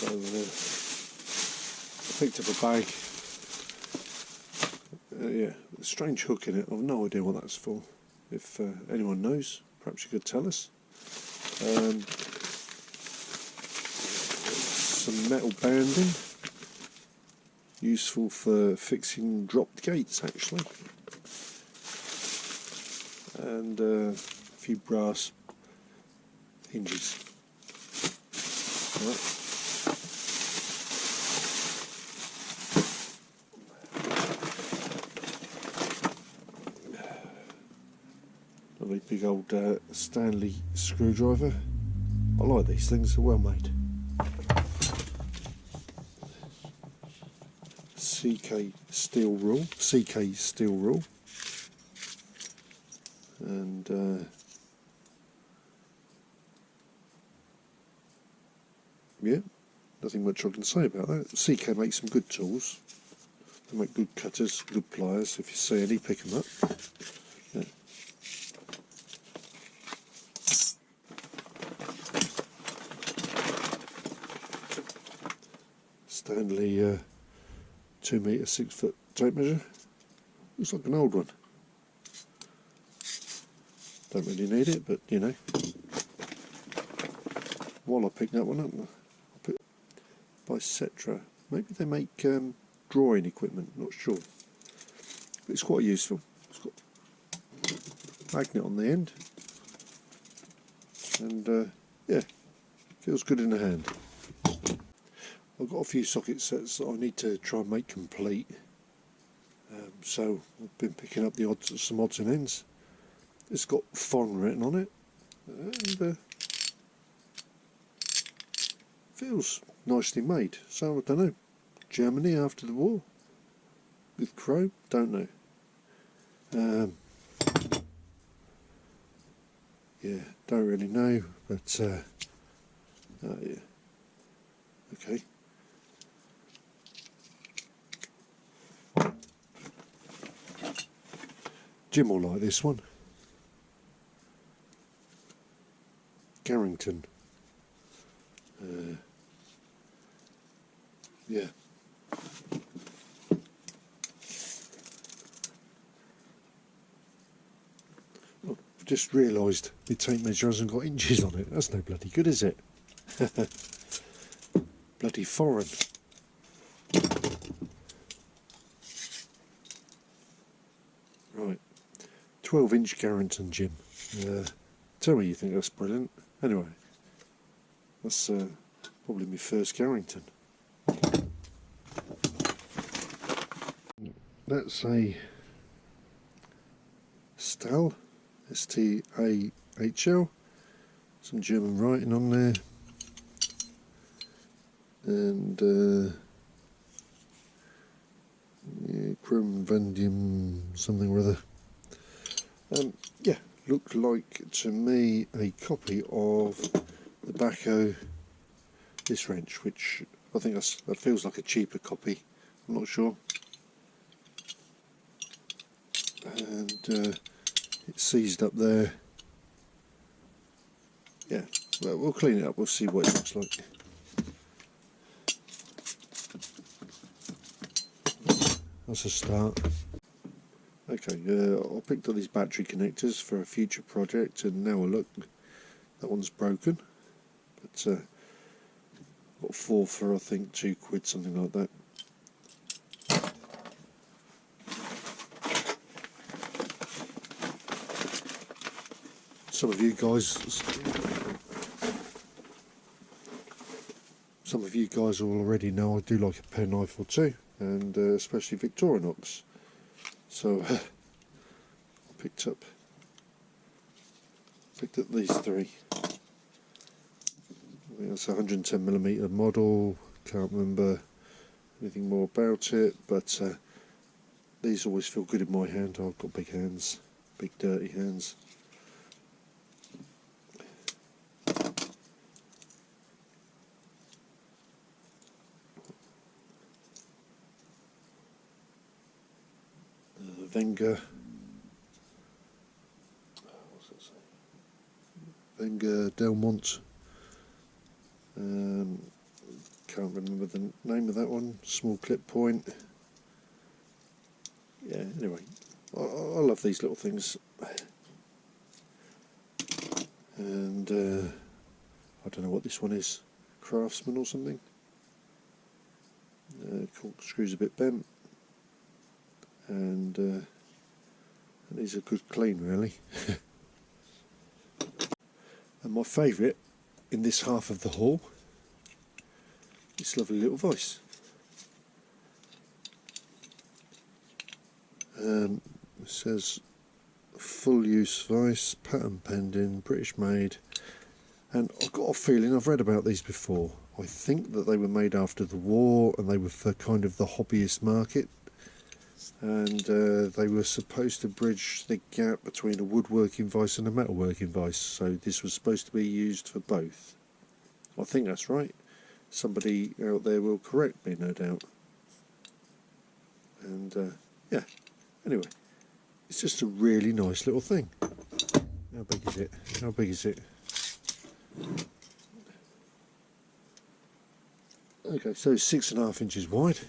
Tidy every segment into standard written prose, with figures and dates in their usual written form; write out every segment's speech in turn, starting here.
So I picked up a bag. Yeah, a strange hook in it. I've no idea what that's for. If anyone knows, perhaps you could tell us. Some metal banding, useful for fixing dropped gates actually, and a few brass hinges. Right. Lovely big old Stanley screwdriver. I like these things, they're well made. CK steel rule, and yeah, nothing much I can say about that. CK makes some good tools. They make good cutters, good pliers. If you see any, pick them up. Yeah. Stanley 2 metre 6 foot tape measure. Looks like an old one. Don't really need it, but you know. While I picked that one up, I put Bicetra. Maybe they make drawing equipment, not sure. But it's quite useful. It's got a magnet on the end. And yeah, feels good in the hand. I've got a few socket sets that I need to try and make complete. So I've been picking up some odds and ends. It's got foreign written on it, and feels nicely made. So I don't know, Germany after the war with chrome, don't know. Yeah, don't really know, but yeah, okay. Jim will like this one. Carrington. Yeah. Oh, I've just realised the tape measure hasn't got inches on it. That's no bloody good, is it? Bloody foreign. Right. 12-inch Carrington, Jim. Tell me you think that's brilliant. Anyway, that's probably my first Carrington. That's a Stahl, S-T-A-H-L. Some German writing on there. And yeah, chrome vanadium something or other. Yeah, looked like to me a copy of the Baco this wrench, which I think that feels like a cheaper copy. I'm not sure. And it's seized up there. Yeah, well, we'll clean it up. We'll see what it looks like. That's a start. Okay, I picked up these battery connectors for a future project, and now I look, that one's broken, but got 4 for I think £2, something like that. Some of you guys will already know I do like a penknife or two, and especially Victorinox. So I picked up these 3. I think that's a 110mm model. Can't remember anything more about it, but these always feel good in my hand. I've got big hands, big dirty hands. Wenger, what's that say? Wenger Delmont can't remember the name of that one. Small clip point. Yeah, anyway, I love these little things. And I don't know what this one is. Craftsman or something. Corkscrew's a bit bent. And these are good clean, really. And my favourite in this half of the haul, this lovely little Vise. It says Ful-Use Vice, patent pending, British made, and I've got a feeling I've read about these before. I think that they were made after the war and they were for kind of the hobbyist market, and they were supposed to bridge the gap between a woodworking vise and a metalworking vise, so this was supposed to be used for both. I think that's right. Somebody out there will correct me, no doubt. And yeah, anyway, it's just a really nice little thing. How big is it? How big is it? Okay, so 6.5 inches wide.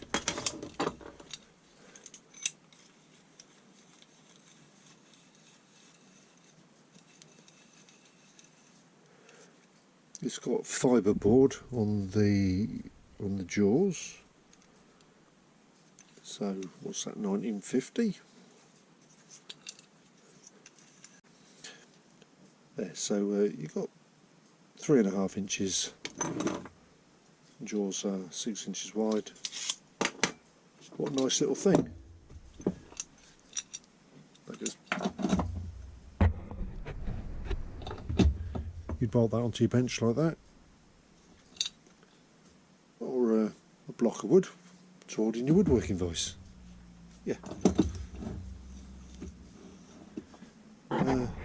It's got fibre board on the jaws. So what's that? 1950. There. So you've got 3.5 inches. Jaws are 6 inches wide. What a nice little thing. You'd bolt that onto your bench like that, or a block of wood to hold in your woodworking vise. Yeah.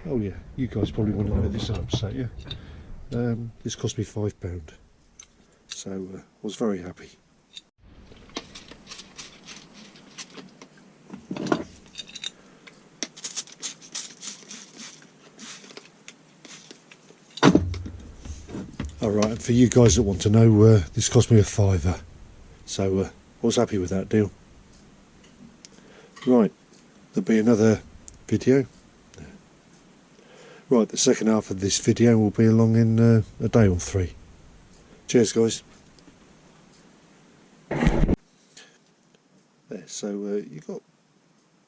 Oh yeah, you guys probably want to know this upset, yeah. This cost me £5, so I was very happy. Alright, and for you guys that want to know, this cost me £5, so I was happy with that deal. Right, there'll be another video. Right, the second half of this video will be along in a day or 3. Cheers guys. There, so you've got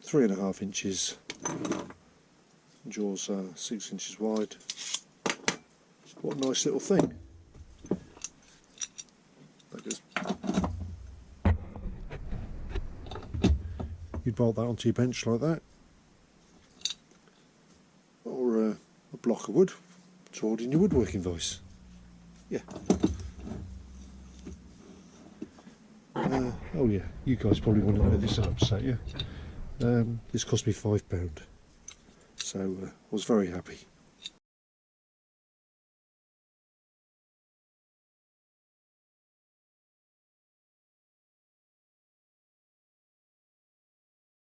3.5 inches, jaws are 6 inches wide. What a nice little thing. You'd bolt that onto your bench like that, or a block of wood to hold in your woodworking vise. Yeah. Oh yeah, you guys probably want to know this upset, yeah. This cost me £5, so I was very happy.